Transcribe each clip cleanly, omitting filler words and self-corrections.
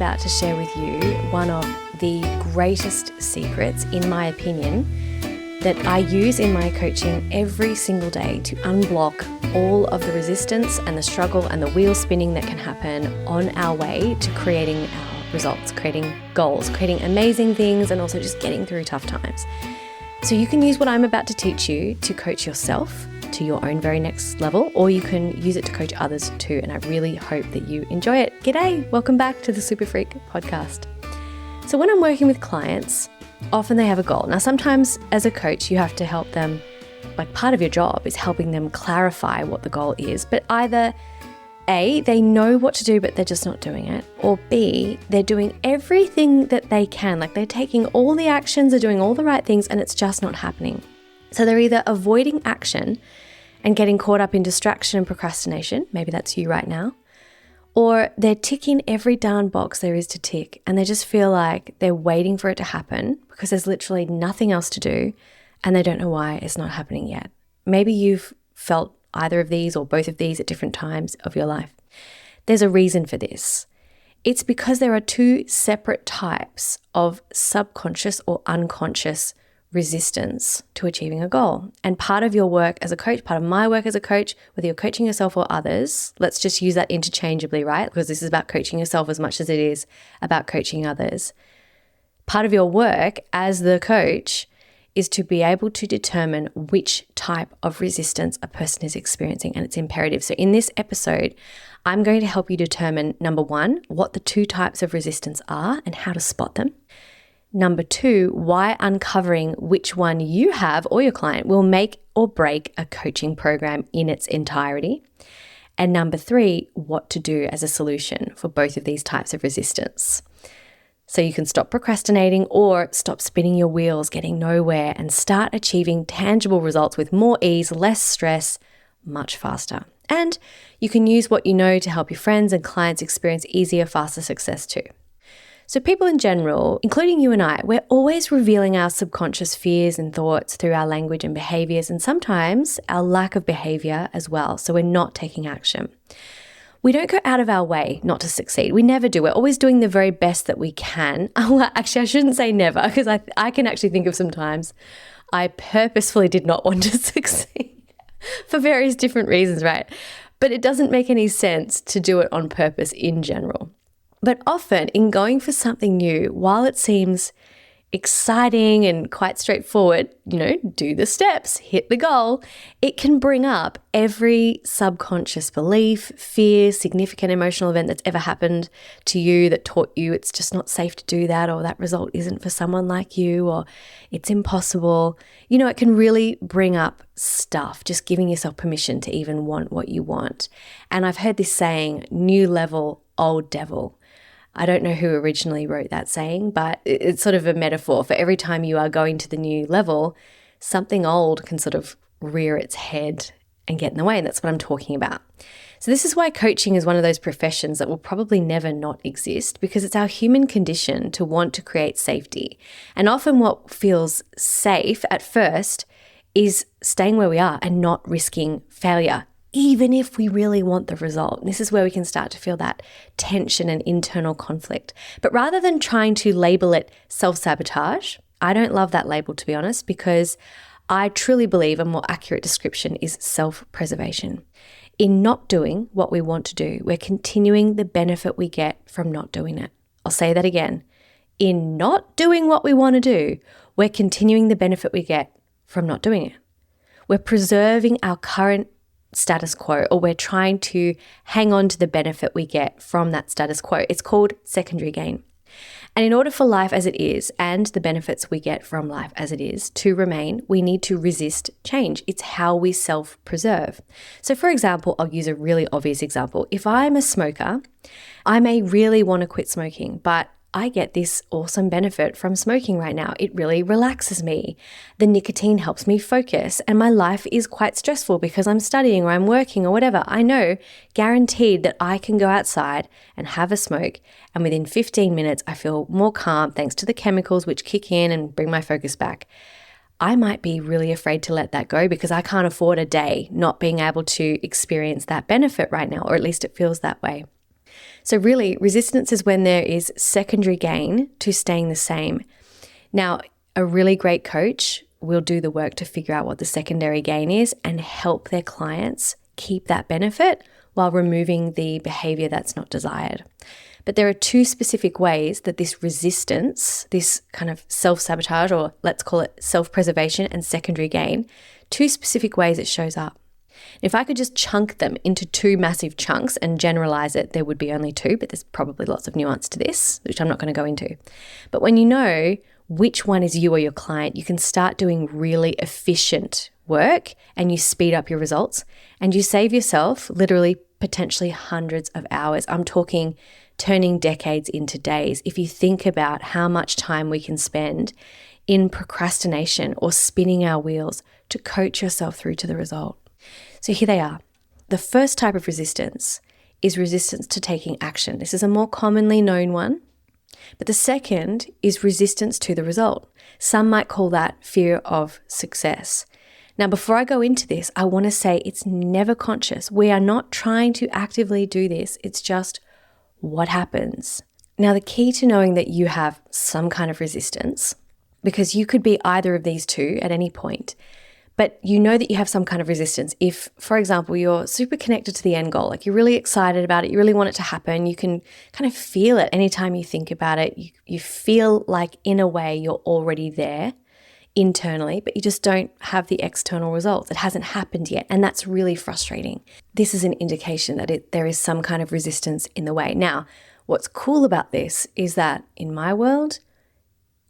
about to share with you one of the greatest secrets, in my opinion, that I use in my coaching every single day to unblock all of the resistance and the struggle and the wheel spinning that can happen on our way to creating our results, creating goals, creating amazing things, and also just getting through tough times. So you can use what I'm about to teach you to coach yourself to your own very next level, or you can use it to coach others too. And I really hope that you enjoy it. G'day, welcome back to the Super Freak podcast. So when I'm working with clients, often they have a goal. Now, sometimes as a coach, you have to help them, like part of your job is helping them clarify what the goal is, but either A, they know what to do, but they're just not doing it, or B, they're doing everything that they can, like they're taking all the actions, they're doing all the right things, and it's just not happening. So they're either avoiding action and getting caught up in distraction and procrastination, maybe that's you right now, or they're ticking every darn box there is to tick and they just feel like they're waiting for it to happen because there's literally nothing else to do and they don't know why it's not happening yet. Maybe you've felt either of these or both of these at different times of your life. There's a reason for this. It's because there are two separate types of subconscious or unconscious resistance to achieving a goal. And part of your work as a coach, part of my work as a coach, whether you're coaching yourself or others, let's just use that interchangeably, right? Because this is about coaching yourself as much as it is about coaching others. Part of your work as the coach is to be able to determine which type of resistance a person is experiencing, and it's imperative. So in this episode, I'm going to help you determine, number one, what the two types of resistance are and how to spot them. Number two, why uncovering which one you have or your client will make or break a coaching program in its entirety. And number three, what to do as a solution for both of these types of resistance. So you can stop procrastinating or stop spinning your wheels, getting nowhere, and start achieving tangible results with more ease, less stress, much faster. And you can use what you know to help your friends and clients experience easier, faster success too. So people in general, including you and I, we're always revealing our subconscious fears and thoughts through our language and behaviors, and sometimes our lack of behavior as well. So we're not taking action. We don't go out of our way not to succeed. We never do. We're always doing the very best that we can. Actually, I shouldn't say never, because I can actually think of some times I purposefully did not want to succeed for various different reasons, right? But it doesn't make any sense to do it on purpose in general. But often in going for something new, while it seems exciting and quite straightforward, do the steps, hit the goal, it can bring up every subconscious belief, fear, significant emotional event that's ever happened to you that taught you it's just not safe to do that, or that result isn't for someone like you, or it's impossible. It can really bring up stuff, just giving yourself permission to even want what you want. And I've heard this saying, new level, old devil. I don't know who originally wrote that saying, but it's sort of a metaphor for every time you are going to the new level, something old can sort of rear its head and get in the way. And that's what I'm talking about. So this is why coaching is one of those professions that will probably never not exist, because it's our human condition to want to create safety. And often what feels safe at first is staying where we are and not risking failure, even if we really want the result. This is where we can start to feel that tension and internal conflict. But rather than trying to label it self-sabotage, I don't love that label, to be honest, because I truly believe a more accurate description is self-preservation. In not doing what we want to do, we're continuing the benefit we get from not doing it. I'll say that again. In not doing what we want to do, we're continuing the benefit we get from not doing it. We're preserving our current status quo, or we're trying to hang on to the benefit we get from that status quo. It's called secondary gain. And in order for life as it is and the benefits we get from life as it is to remain, we need to resist change. It's how we self-preserve. So for example, I'll use a really obvious example. If I'm a smoker, I may really want to quit smoking, but I get this awesome benefit from smoking right now. It really relaxes me. The nicotine helps me focus, and my life is quite stressful because I'm studying or I'm working or whatever. I know, guaranteed, that I can go outside and have a smoke, and within 15 minutes, I feel more calm thanks to the chemicals which kick in and bring my focus back. I might be really afraid to let that go because I can't afford a day not being able to experience that benefit right now, or at least it feels that way. So really, resistance is when there is secondary gain to staying the same. Now, a really great coach will do the work to figure out what the secondary gain is and help their clients keep that benefit while removing the behavior that's not desired. But there are two specific ways that this resistance, this kind of self-sabotage, or let's call it self-preservation and secondary gain, two specific ways it shows up. If I could just chunk them into two massive chunks and generalize it, there would be only two, but there's probably lots of nuance to this, which I'm not going to go into. But when you know which one is you or your client, you can start doing really efficient work and you speed up your results and you save yourself literally potentially hundreds of hours. I'm talking turning decades into days. If you think about how much time we can spend in procrastination or spinning our wheels to coach yourself through to the result. So here they are. The first type of resistance is resistance to taking action. This is a more commonly known one. But the second is resistance to the result. Some might call that fear of success. Now, before I go into this, I want to say it's never conscious. We are not trying to actively do this. It's just what happens. Now, the key to knowing that you have some kind of resistance, because you could be either of these two at any point, but you know that you have some kind of resistance. If, for example, you're super connected to the end goal, like you're really excited about it, you really want it to happen, you can kind of feel it anytime you think about it. You feel like in a way you're already there internally, but you just don't have the external results. It hasn't happened yet, and that's really frustrating. This is an indication that there is some kind of resistance in the way. Now, what's cool about this is that in my world,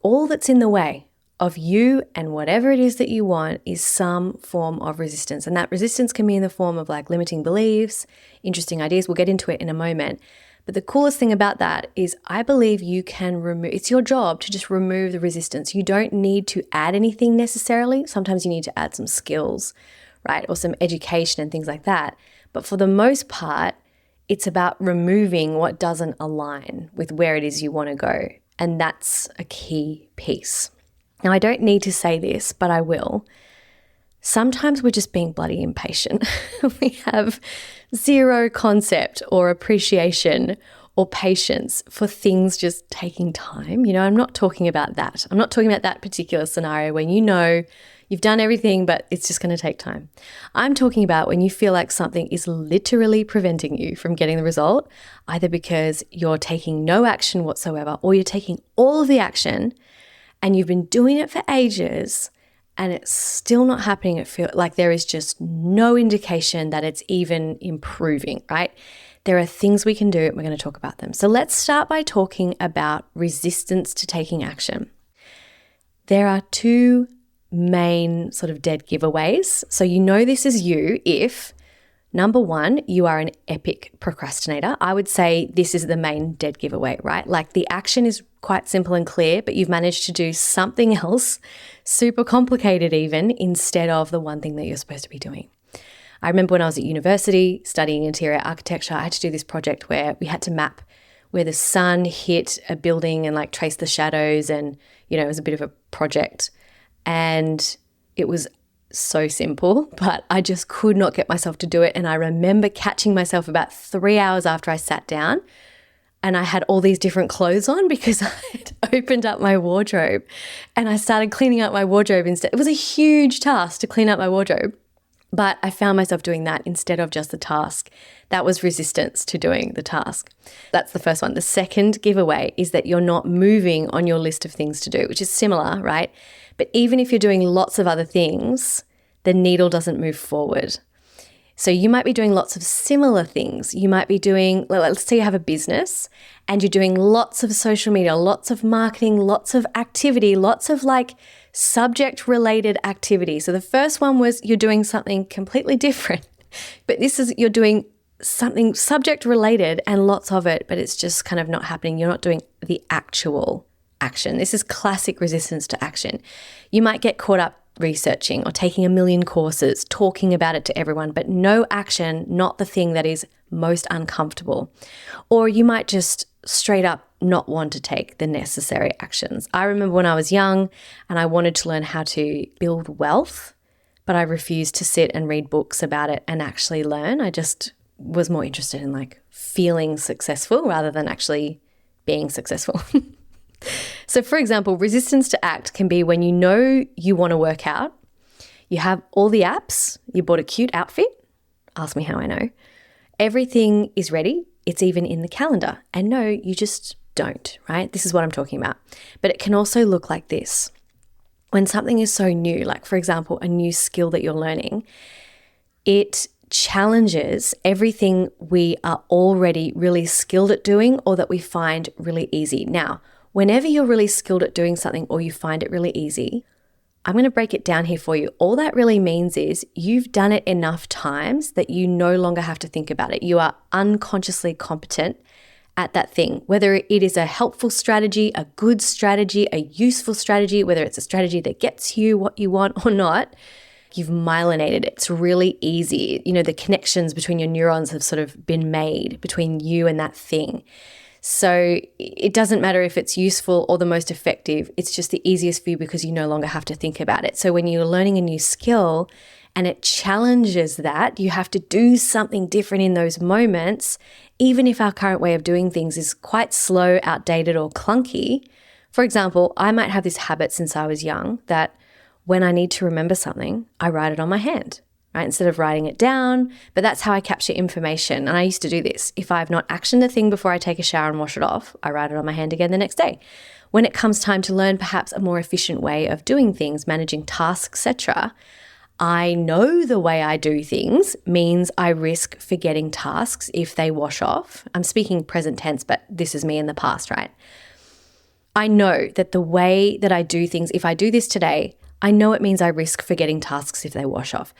all that's in the way of you and whatever it is that you want is some form of resistance. And that resistance can be in the form of like limiting beliefs, interesting ideas. We'll get into it in a moment. But the coolest thing about that is I believe you can it's your job to just remove the resistance. You don't need to add anything necessarily. Sometimes you need to add some skills, right? Or some education and things like that. But for the most part, it's about removing what doesn't align with where it is you want to go. And that's a key piece. Now, I don't need to say this, but I will. Sometimes we're just being bloody impatient. We have zero concept or appreciation or patience for things just taking time. I'm not talking about that. I'm not talking about that particular scenario when you know you've done everything, but it's just going to take time. I'm talking about when you feel like something is literally preventing you from getting the result, either because you're taking no action whatsoever or you're taking all of the action and you've been doing it for ages and it's still not happening. It feels like there is just no indication that it's even improving, right? There are things we can do, and we're going to talk about them. So let's start by talking about resistance to taking action. There are two main sort of dead giveaways. So you know this is you if, number one, you are an epic procrastinator. I would say this is the main dead giveaway, right? Like the action is quite simple and clear, but you've managed to do something else, super complicated even, instead of the one thing that you're supposed to be doing. I remember when I was at university studying interior architecture, I had to do this project where we had to map where the sun hit a building and like trace the shadows, and it was a bit of a project. And it was so simple, but I just could not get myself to do it. And I remember catching myself about 3 hours after I sat down and I had all these different clothes on because I had opened up my wardrobe and I started cleaning up my wardrobe instead. It was a huge task to clean up my wardrobe, but I found myself doing that instead of just the task. That was resistance to doing the task. That's the first one. The second giveaway is that you're not moving on your list of things to do, which is similar, right? But even if you're doing lots of other things, the needle doesn't move forward. So you might be doing lots of similar things. You might be doing, let's say you have a business and you're doing lots of social media, lots of marketing, lots of activity, lots of like subject related activity. So the first one was you're doing something completely different, but this is you're doing something subject related and lots of it, but it's just kind of not happening. You're not doing the actual action. This is classic resistance to action. You might get caught up researching or taking a million courses, talking about it to everyone, but no action, not the thing that is most uncomfortable. Or you might just straight up not want to take the necessary actions. I remember when I was young and I wanted to learn how to build wealth, but I refused to sit and read books about it and actually learn. I just was more interested in like feeling successful rather than actually being successful. So for example, resistance to act can be when you know you want to work out, you have all the apps, you bought a cute outfit, ask me how I know, everything is ready, it's even in the calendar, and no, you just don't, right? This is what I'm talking about. But it can also look like this. When something is so new, like for example, a new skill that you're learning, it challenges everything we are already really skilled at doing or that we find really easy. Now, whenever you're really skilled at doing something or you find it really easy, I'm going to break it down here for you. All that really means is you've done it enough times that you no longer have to think about it. You are unconsciously competent at that thing, whether it is a helpful strategy, a good strategy, a useful strategy, whether it's a strategy that gets you what you want or not. You've myelinated it. It's really easy. You know, the connections between your neurons have sort of been made between you and that thing. So it doesn't matter if it's useful or the most effective. It's just the easiest for you because you no longer have to think about it. So when you're learning a new skill and it challenges that, you have to do something different in those moments, even if our current way of doing things is quite slow, outdated, or clunky. For example, I might have this habit since I was young that when I need to remember something, I write it on my hand, right? Instead of writing it down, but that's how I capture information. And I used to do this. If I've not actioned a thing before I take a shower and wash it off, I write it on my hand again the next day. When it comes time to learn perhaps a more efficient way of doing things, managing tasks, etc., I know the way I do things means I risk forgetting tasks if they wash off. I'm speaking present tense, but this is me in the past, right? I know that the way that I do things, if I do this today, I know it means I risk forgetting tasks if they wash off.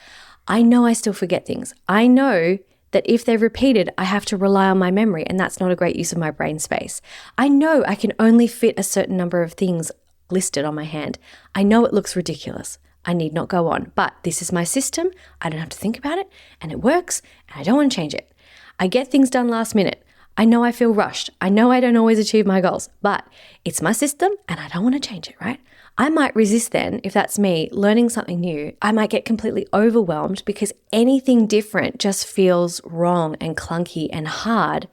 I know I still forget things. I know that if they're repeated, I have to rely on my memory, and that's not a great use of my brain space. I know I can only fit a certain number of things listed on my hand. I know it looks ridiculous. I need not go on, but this is my system. I don't have to think about it, and it works, and I don't want to change it. I get things done last minute. I know I feel rushed. I know I don't always achieve my goals, but it's my system, and I don't want to change it, right? I might resist then, if that's me, learning something new. I might get completely overwhelmed because anything different just feels wrong and clunky and hard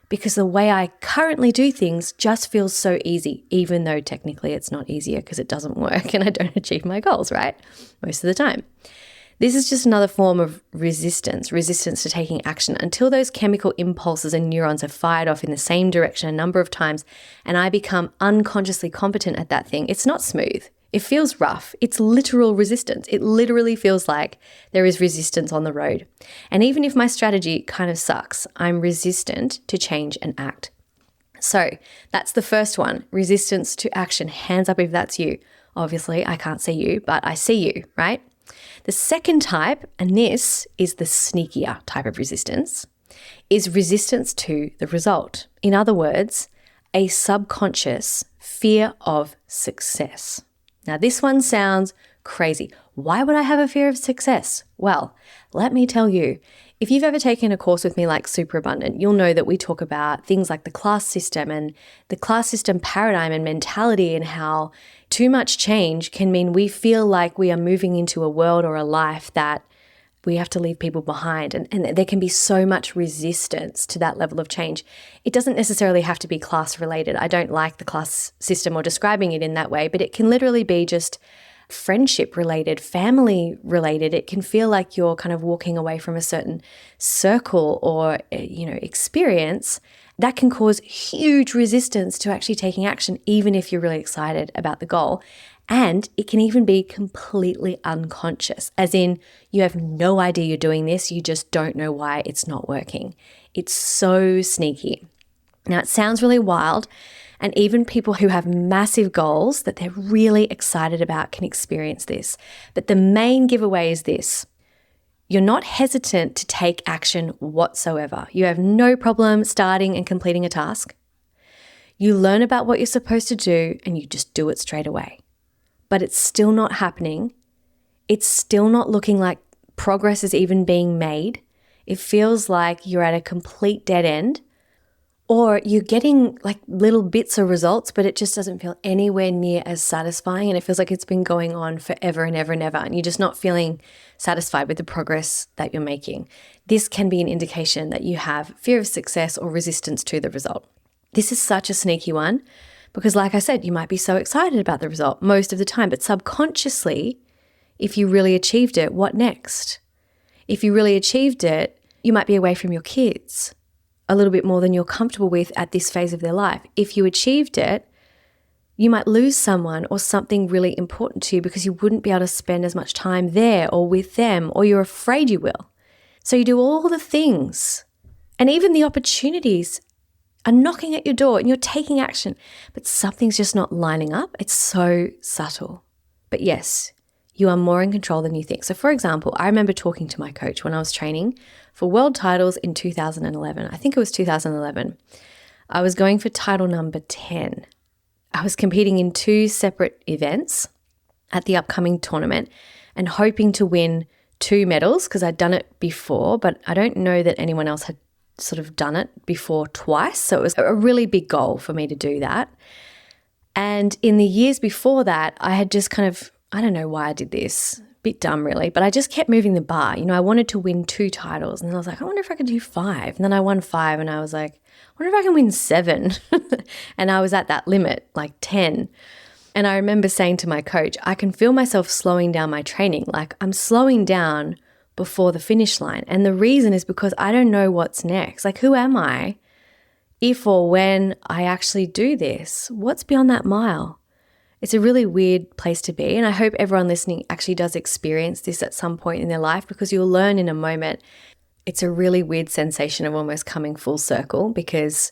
because the way I currently do things just feels so easy, even though technically it's not easier because it doesn't work and I don't achieve my goals, right? Most of the time. This is just another form of resistance to taking action until those chemical impulses and neurons are fired off in the same direction a number of times and I become unconsciously competent at that thing. It's not smooth. It feels rough. It's literal resistance. It literally feels like there is resistance on the road. And even if my strategy kind of sucks, I'm resistant to change and act. So that's the first one, resistance to action. Hands up if that's you. Obviously, I can't see you, but I see you, right? The second type, and this is the sneakier type of resistance, is resistance to the result. In other words, a subconscious fear of success. Now, this one sounds crazy. Why would I have a fear of success? Well, let me tell you, if you've ever taken a course with me like Super Abundant, you'll know that we talk about things like the class system and the class system paradigm and mentality and how too much change can mean we feel like we are moving into a world or a life that we have to leave people behind. And there can be so much resistance to that level of change. It doesn't necessarily have to be class related. I don't like the class system or describing it in that way, but it can literally be just friendship related, family related. It can feel like you're kind of walking away from a certain circle or, experience that can cause huge resistance to actually taking action, even if you're really excited about the goal. And it can even be completely unconscious, as in you have no idea you're doing this, you just don't know why it's not working. It's so sneaky. Now, it sounds really wild, and even people who have massive goals that they're really excited about can experience this. But the main giveaway is this. You're not hesitant to take action whatsoever. You have no problem starting and completing a task. You learn about what you're supposed to do and you just do it straight away. But it's still not happening. It's still not looking like progress is even being made. It feels like you're at a complete dead end. Or you're getting like little bits of results, but it just doesn't feel anywhere near as satisfying. And it feels like it's been going on forever and ever and ever. And you're just not feeling satisfied with the progress that you're making. This can be an indication that you have fear of success or resistance to the result. This is such a sneaky one because, like I said, you might be so excited about the result most of the time, but subconsciously, if you really achieved it, what next? If you really achieved it, you might be away from your kids a little bit more than you're comfortable with at this phase of their life. If you achieved it, you might lose someone or something really important to you because you wouldn't be able to spend as much time there or with them, or you're afraid you will. So you do all the things, and even the opportunities are knocking at your door and you're taking action, but something's just not lining up. It's so subtle. But yes, you are more in control than you think. So for example, I remember talking to my coach when I was training for world titles in 2011. I think it was 2011. I was going for title number 10. I was competing in 2 separate events at the upcoming tournament and hoping to win 2 medals because I'd done it before, but I don't know that anyone else had sort of done it before twice. So it was a really big goal for me to do that. And in the years before that, I had just kind of, I don't know why I did this, a bit dumb really, but I just kept moving the bar. I wanted to win 2 titles and then I was like, I wonder if I could do 5. And then I won 5 and I was like, I wonder if I can win 7. And I was at that limit, like 10. And I remember saying to my coach, I can feel myself slowing down my training. Like I'm slowing down before the finish line. And the reason is because I don't know what's next. Like, who am I if or when I actually do this? What's beyond that mile? It's a really weird place to be. And I hope everyone listening actually does experience this at some point in their life, because you'll learn in a moment. It's a really weird sensation of almost coming full circle, because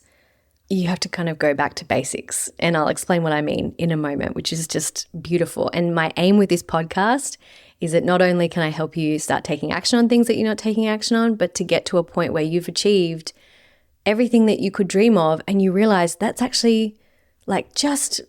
you have to kind of go back to basics. And I'll explain what I mean in a moment, which is just beautiful. And my aim with this podcast is that not only can I help you start taking action on things that you're not taking action on, but to get to a point where you've achieved everything that you could dream of and you realize that's actually like just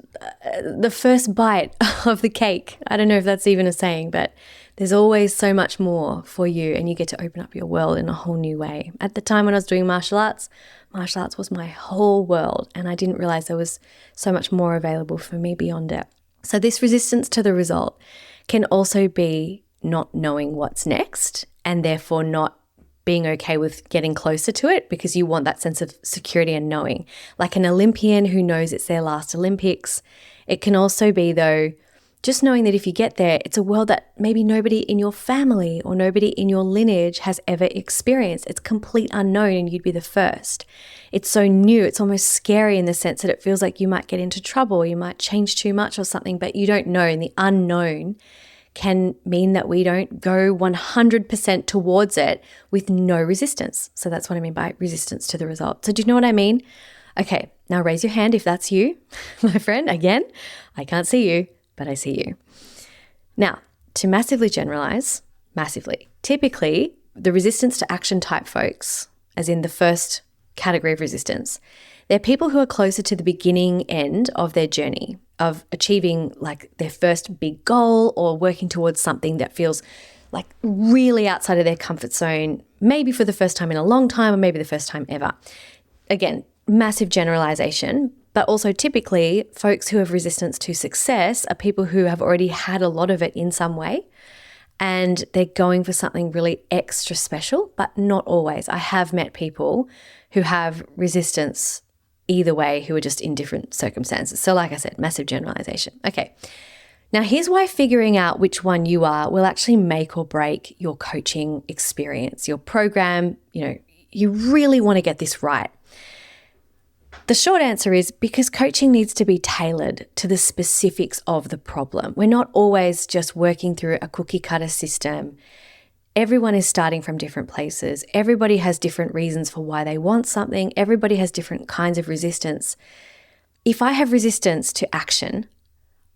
the first bite of the cake. I don't know if that's even a saying, but there's always so much more for you and you get to open up your world in a whole new way. At the time when I was doing martial arts was my whole world, and I didn't realize there was so much more available for me beyond it. So this resistance to the result can also be not knowing what's next and therefore not being okay with getting closer to it, because you want that sense of security and knowing. Like an Olympian who knows it's their last Olympics. It can also be, though, just knowing that if you get there, it's a world that maybe nobody in your family or nobody in your lineage has ever experienced. It's complete unknown and you'd be the first. It's so new. It's almost scary in the sense that it feels like you might get into trouble, you might change too much or something, but you don't know. And the unknown can mean that we don't go 100% towards it with no resistance. So that's what I mean by resistance to the result. So do you know what I mean? Okay, now raise your hand if that's you, my friend. Again, I can't see you, but I see you. Now, to massively generalize, typically the resistance to action type folks, as in the first category of resistance, they're people who are closer to the beginning end of their journey of achieving like their first big goal or working towards something that feels like really outside of their comfort zone, maybe for the first time in a long time or maybe the first time ever. Again, massive generalization, but also typically folks who have resistance to success are people who have already had a lot of it in some way and they're going for something really extra special, but not always. I have met people who have resistance either way who are just in different circumstances. So like I said, massive generalization. Okay. Now here's why figuring out which one you are will actually make or break your coaching experience, your program. You really want to get this right. The short answer is because coaching needs to be tailored to the specifics of the problem. We're not always just working through a cookie cutter system. Everyone is starting from different places. Everybody has different reasons for why they want something. Everybody has different kinds of resistance. If I have resistance to action,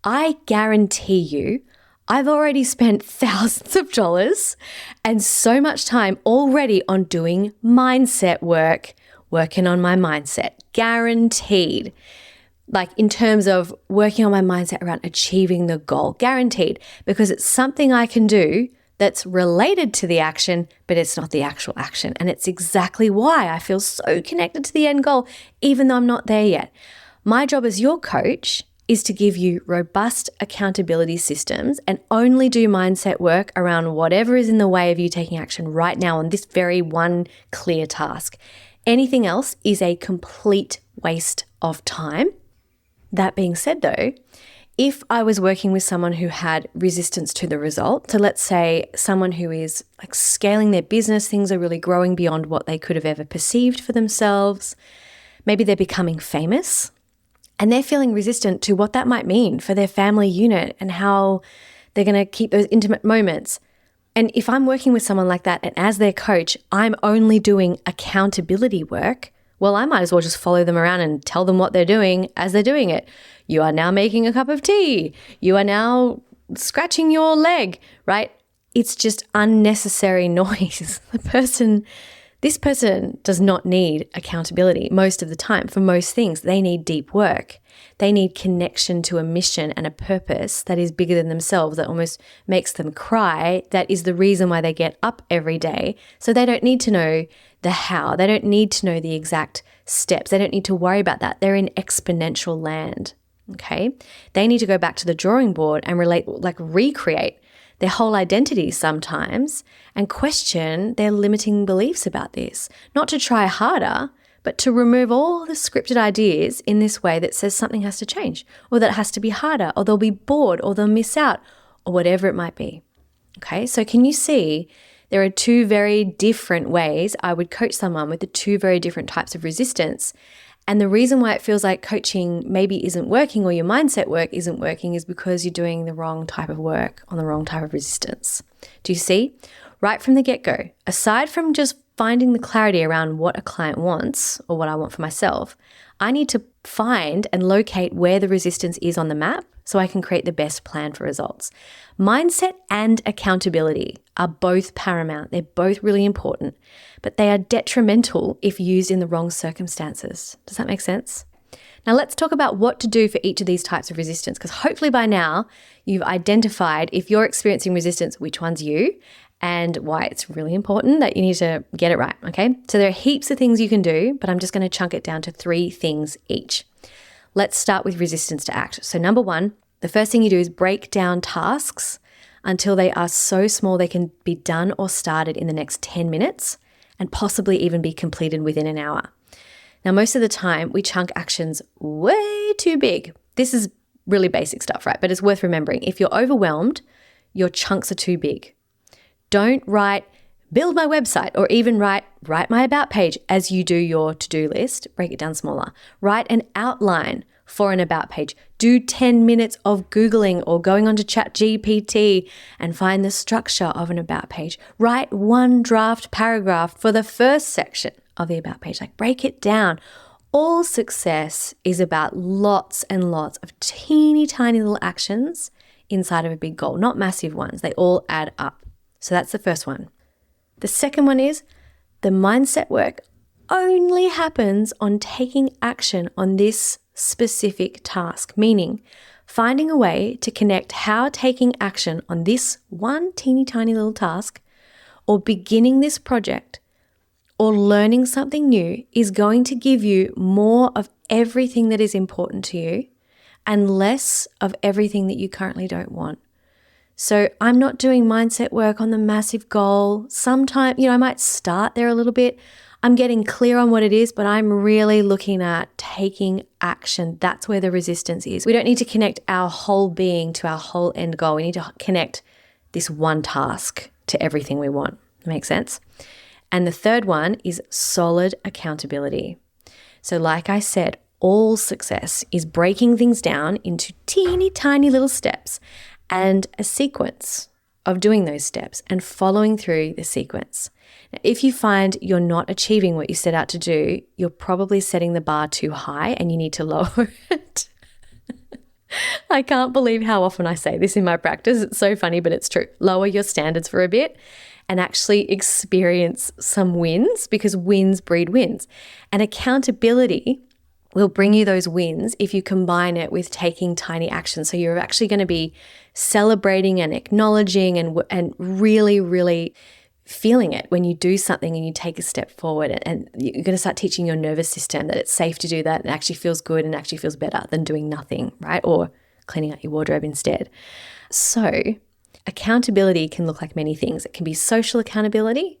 I guarantee you I've already spent thousands of dollars and so much time already on doing mindset work, working on my mindset. Guaranteed. Like in terms of working on my mindset around achieving the goal. Guaranteed. Because it's something I can do that's related to the action, but it's not the actual action. And it's exactly why I feel so connected to the end goal, even though I'm not there yet. My job as your coach is to give you robust accountability systems and only do mindset work around whatever is in the way of you taking action right now on this very one clear task. Anything else is a complete waste of time. That being said though, if I was working with someone who had resistance to the result, so let's say someone who is like scaling their business, things are really growing beyond what they could have ever perceived for themselves. Maybe they're becoming famous and they're feeling resistant to what that might mean for their family unit and how they're going to keep those intimate moments. And if I'm working with someone like that and as their coach, I'm only doing accountability work, well, I might as well just follow them around and tell them what they're doing as they're doing it. You are now making a cup of tea. You are now scratching your leg, right? It's just unnecessary noise. This person does not need accountability most of the time. For most things, they need deep work. They need connection to a mission and a purpose that is bigger than themselves, that almost makes them cry. That is the reason why they get up every day. So they don't need to know the how. They don't need to know the exact steps. They don't need to worry about that. They're in exponential land, okay? They need to go back to the drawing board and recreate their whole identity sometimes and question their limiting beliefs about this. Not to try harder, but to remove all the scripted ideas in this way that says something has to change, or that it has to be harder, or they'll be bored, or they'll miss out, or whatever it might be. Okay, so can you see there are two very different ways I would coach someone with the two very different types of resistance? And the reason why it feels like coaching maybe isn't working or your mindset work isn't working is because you're doing the wrong type of work on the wrong type of resistance. Do you see? Right from the get-go, aside from just finding the clarity around what a client wants or what I want for myself, I need to find and locate where the resistance is on the map so I can create the best plan for results. Mindset and accountability are both paramount. They're both really important, but they are detrimental if used in the wrong circumstances. Does that make sense? Now let's talk about what to do for each of these types of resistance, because hopefully by now you've identified if you're experiencing resistance, which one's you, and why it's really important that you need to get it right, okay? So there are heaps of things you can do, but I'm just going to chunk it down to 3 things each. Let's start with resistance to act. So number 1, the first thing you do is break down tasks until they are so small they can be done or started in the next 10 minutes and possibly even be completed within an hour. Now, most of the time we chunk actions way too big. This is really basic stuff, right? But it's worth remembering. If you're overwhelmed, your chunks are too big. Don't write, build my website, or even write my about page as you do your to-do list. Break it down smaller. Write an outline for an about page. Do 10 minutes of Googling or going onto ChatGPT and find the structure of an about page. Write one draft paragraph for the first section of the about page. Break it down. All success is about lots and lots of teeny tiny little actions inside of a big goal, not massive ones. They all add up. So that's the first one. The second one is the mindset work only happens on taking action on this specific task, meaning finding a way to connect how taking action on this one teeny tiny little task or beginning this project or learning something new is going to give you more of everything that is important to you and less of everything that you currently don't want. So I'm not doing mindset work on the massive goal. Sometimes, I might start there a little bit. I'm getting clear on what it is, but I'm really looking at taking action. That's where the resistance is. We don't need to connect our whole being to our whole end goal. We need to connect this one task to everything we want. Makes sense? And the third one is solid accountability. So like I said, all success is breaking things down into teeny tiny little steps and a sequence of doing those steps and following through the sequence. Now, if you find you're not achieving what you set out to do, you're probably setting the bar too high and you need to lower it. I can't believe how often I say this in my practice. It's so funny, but it's true. Lower your standards for a bit and actually experience some wins, because wins breed wins. And accountability, will bring you those wins if you combine it with taking tiny action. So you're actually going to be celebrating and acknowledging and really, really feeling it when you do something and you take a step forward, and you're going to start teaching your nervous system that it's safe to do that and actually feels good and actually feels better than doing nothing, right? Or cleaning out your wardrobe instead. So accountability can look like many things. It can be social accountability.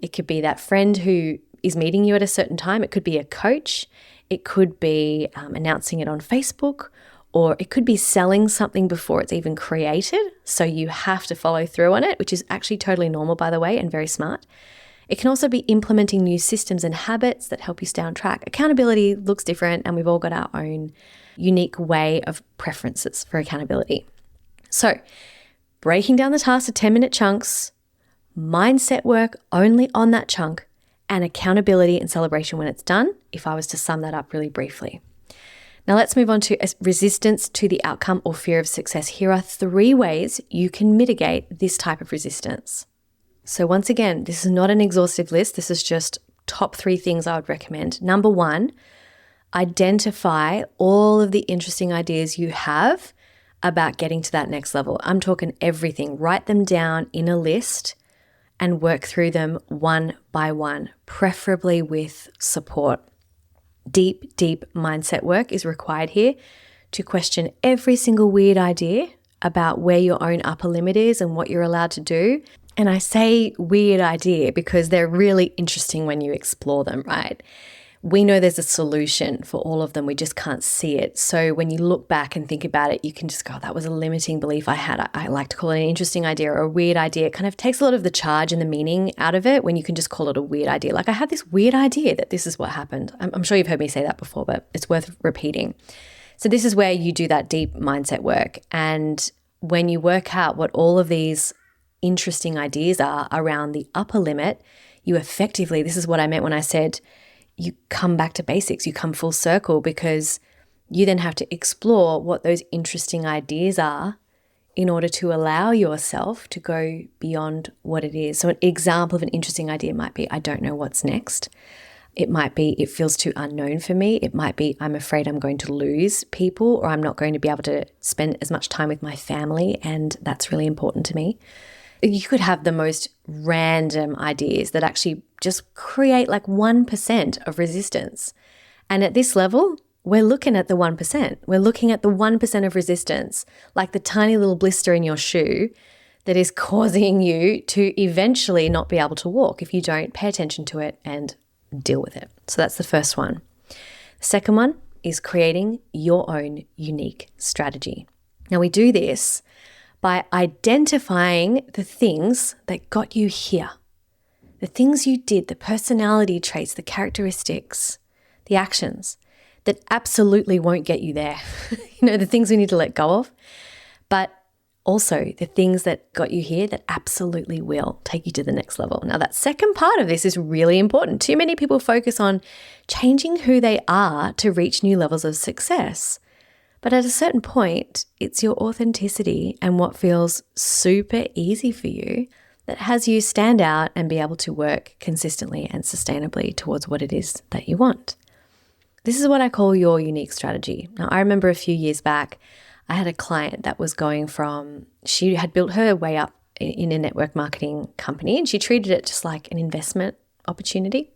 It could be that friend who is meeting you at a certain time. It could be a coach. It could be announcing it on Facebook, or it could be selling something before it's even created. So you have to follow through on it, which is actually totally normal, by the way, and very smart. It can also be implementing new systems and habits that help you stay on track. Accountability looks different, and we've all got our own unique way of preferences for accountability. So breaking down the task to 10-minute chunks, mindset work only on that chunk, and accountability and celebration when it's done, if I was to sum that up really briefly. Now let's move on to resistance to the outcome or fear of success. Here are 3 ways you can mitigate this type of resistance. So once again, this is not an exhaustive list. This is just top 3 things I would recommend. Number 1, identify all of the interesting ideas you have about getting to that next level. I'm talking everything. Write them down in a list and work through them one by one, preferably with support. Deep, deep mindset work is required here to question every single weird idea about where your own upper limit is and what you're allowed to do. And I say weird idea because they're really interesting when you explore them, right? We know there's a solution for all of them. We just can't see it. So when you look back and think about it, you can just go, that was a limiting belief I had. I like to call it an interesting idea or a weird idea. It kind of takes a lot of the charge and the meaning out of it when you can just call it a weird idea. Like, I had this weird idea that this is what happened. I'm sure you've heard me say that before, but it's worth repeating. So this is where you do that deep mindset work. And when you work out what all of these interesting ideas are around the upper limit, you effectively, this is what I meant when I said, you come back to basics, you come full circle, because you then have to explore what those interesting ideas are in order to allow yourself to go beyond what it is. So an example of an interesting idea might be, I don't know what's next. It might be, it feels too unknown for me. It might be, I'm afraid I'm going to lose people, or I'm not going to be able to spend as much time with my family, and that's really important to me. You could have the most random ideas that actually just create like 1% of resistance. And at this level, we're looking at the 1%. We're looking at the 1% of resistance, like the tiny little blister in your shoe that is causing you to eventually not be able to walk if you don't pay attention to it and deal with it. So that's the first one. The second one is creating your own unique strategy. Now we do this by identifying the things that got you here, the things you did, the personality traits, the characteristics, the actions that absolutely won't get you there. The things we need to let go of, but also the things that got you here that absolutely will take you to the next level. Now, that second part of this is really important. Too many people focus on changing who they are to reach new levels of success. But at a certain point, it's your authenticity and what feels super easy for you that has you stand out and be able to work consistently and sustainably towards what it is that you want. This is what I call your unique strategy. Now, I remember a few years back, I had a client that was going from, she had built her way up in a network marketing company, and she treated it just like an investment opportunity.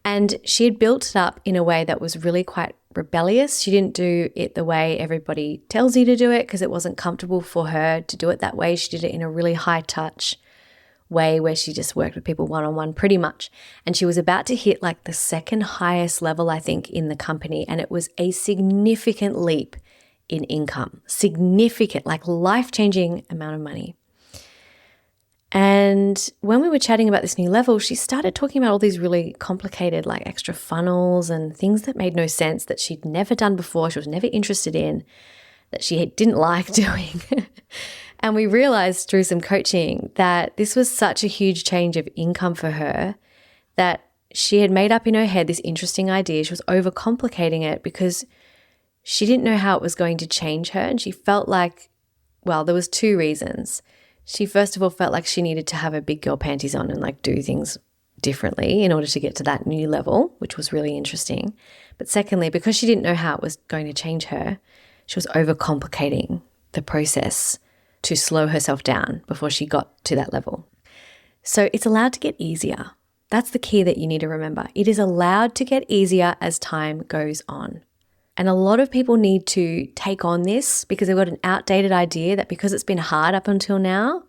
And she had built it up in a way that was really quite rebellious. She didn't do it the way everybody tells you to do it because it wasn't comfortable for her to do it that way. She did it in a really high touch way where she just worked with people one-on-one pretty much. And she was about to hit like the second highest level, I think, in the company. And it was a significant leap in income, significant, like life-changing amount of money. And when we were chatting about this new level, she started talking about all these really complicated, like extra funnels and things that made no sense, that she'd never done before, she was never interested in, that she didn't like doing. And we realized through some coaching that this was such a huge change of income for her that she had made up in her head this interesting idea. She was overcomplicating it because she didn't know how it was going to change her. And she felt like, well, there was 2 reasons. She first of all felt like she needed to have her big girl panties on and like do things differently in order to get to that new level, which was really interesting. But secondly, because she didn't know how it was going to change her, she was overcomplicating the process to slow herself down before she got to that level. So it's allowed to get easier. That's the key that you need to remember. It is allowed to get easier as time goes on. And a lot of people need to take on this because they've got an outdated idea that because it's been hard up until now,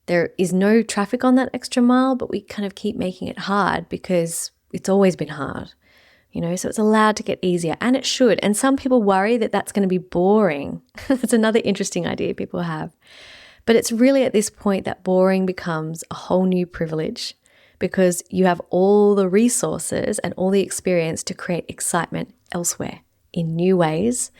there is no traffic on that extra mile, but we kind of keep making it hard because it's always been hard. So it's allowed to get easier, and it should. And some people worry that that's going to be boring. That's another interesting idea people have. But it's really at this point that boring becomes a whole new privilege because you have all the resources and all the experience to create excitement elsewhere in new ways.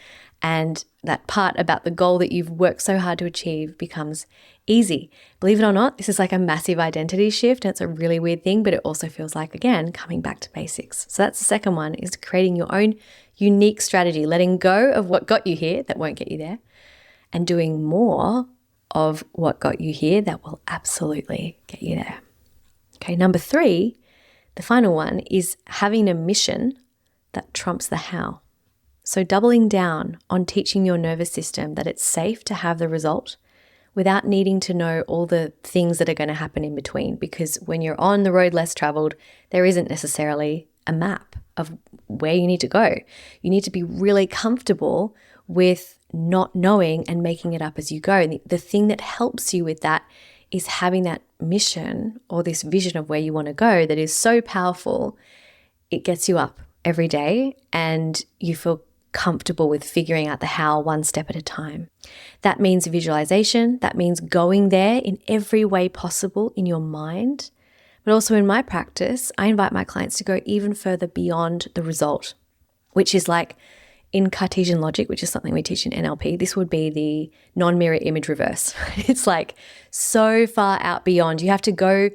And that part about the goal that you've worked so hard to achieve becomes easy. Believe it or not, this is like a massive identity shift. And it's a really weird thing, but it also feels like, again, coming back to basics. So that's the second one, is creating your own unique strategy, letting go of what got you here that won't get you there, and doing more of what got you here that will absolutely get you there. Okay, number 3, the final one, is having a mission that trumps the how. So doubling down on teaching your nervous system that it's safe to have the result without needing to know all the things that are going to happen in between. Because when you're on the road less traveled, there isn't necessarily a map of where you need to go. You need to be really comfortable with not knowing and making it up as you go. And the thing that helps you with that is having that mission or this vision of where you want to go that is so powerful, it gets you up every day and you feel comfortable with figuring out the how one step at a time. That means visualization. That means going there in every way possible in your mind. But also in my practice, I invite my clients to go even further beyond the result, which is like in Cartesian logic, which is something we teach in NLP, this would be the non-mirror image reverse. It's like so far out beyond. You have to go,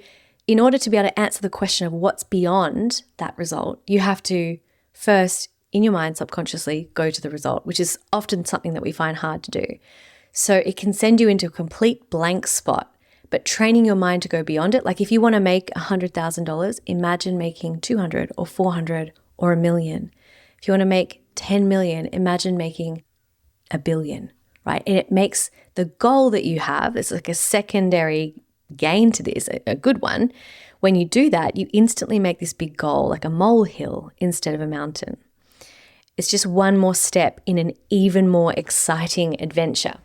in order to be able to answer the question of what's beyond that result, you have to first, in your mind, subconsciously go to the result, which is often something that we find hard to do. So it can send you into a complete blank spot, but training your mind to go beyond it. Like if you want to make $100,000, imagine making 200 or 400 or $1 million. If you want to make 10 million, imagine making $1 billion, right? And it makes the goal that you have, it's like a secondary gain to this, a good one. When you do that, you instantly make this big goal like a molehill instead of a mountain. It's just one more step in an even more exciting adventure.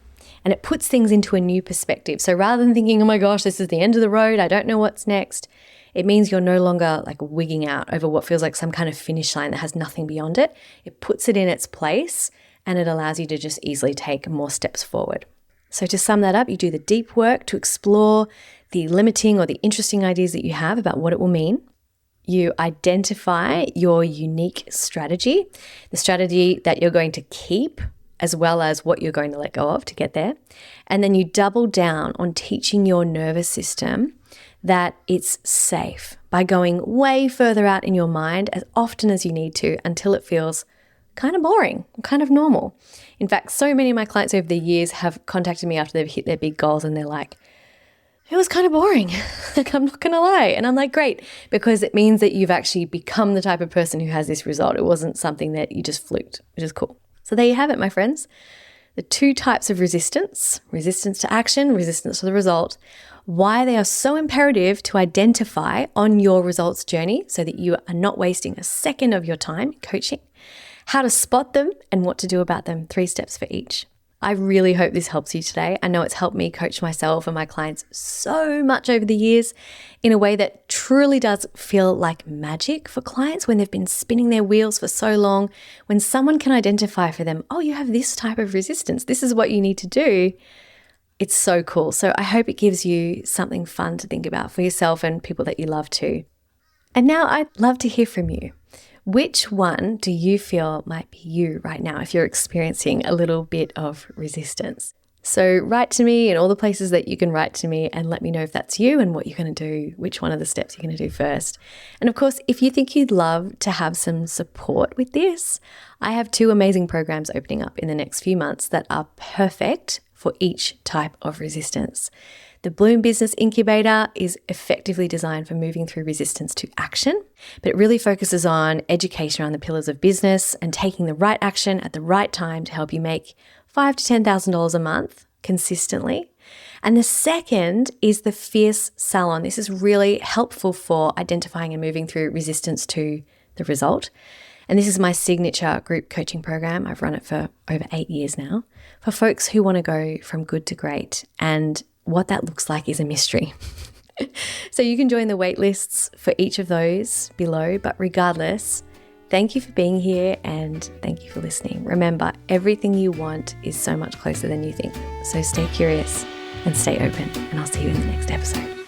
And it puts things into a new perspective. So rather than thinking, oh my gosh, this is the end of the road, I don't know what's next, it means you're no longer like wigging out over what feels like some kind of finish line that has nothing beyond it. It puts it in its place and it allows you to just easily take more steps forward. So to sum that up, you do the deep work to explore the limiting or the interesting ideas that you have about what it will mean. You identify your unique strategy, the strategy that you're going to keep, as well as what you're going to let go of to get there. And then you double down on teaching your nervous system that it's safe by going way further out in your mind as often as you need to until it feels kind of boring, kind of normal. In fact, so many of my clients over the years have contacted me after they've hit their big goals and they're like, it was kind of boring. Like, I'm not going to lie. And I'm like, great, because it means that you've actually become the type of person who has this result. It wasn't something that you just fluked, which is cool. So there you have it, my friends. The 2 types of resistance to action, resistance to the result, why they are so imperative to identify on your results journey so that you are not wasting a second of your time coaching, how to spot them and what to do about them, 3 steps for each. I really hope this helps you today. I know it's helped me coach myself and my clients so much over the years in a way that truly does feel like magic for clients when they've been spinning their wheels for so long. When someone can identify for them, oh, you have this type of resistance, this is what you need to do. It's so cool. So I hope it gives you something fun to think about for yourself and people that you love too. And now I'd love to hear from you. Which one do you feel might be you right now if you're experiencing a little bit of resistance? So write to me in all the places that you can write to me and let me know if that's you and what you're going to do, which one of the steps you're going to do first. And of course, if you think you'd love to have some support with this, I have 2 amazing programs opening up in the next few months that are perfect for each type of resistance. The Bloom Business Incubator is effectively designed for moving through resistance to action, but it really focuses on education around the pillars of business and taking the right action at the right time to help you make $5,000 to $10,000 a month consistently. And the second is the Fierce Salon. This is really helpful for identifying and moving through resistance to the result. And this is my signature group coaching program. I've run it for over 8 years now for folks who want to go from good to great. And what that looks like is a mystery. So you can join the wait lists for each of those below. But regardless, thank you for being here and thank you for listening. Remember, everything you want is so much closer than you think. So stay curious and stay open. And I'll see you in the next episode.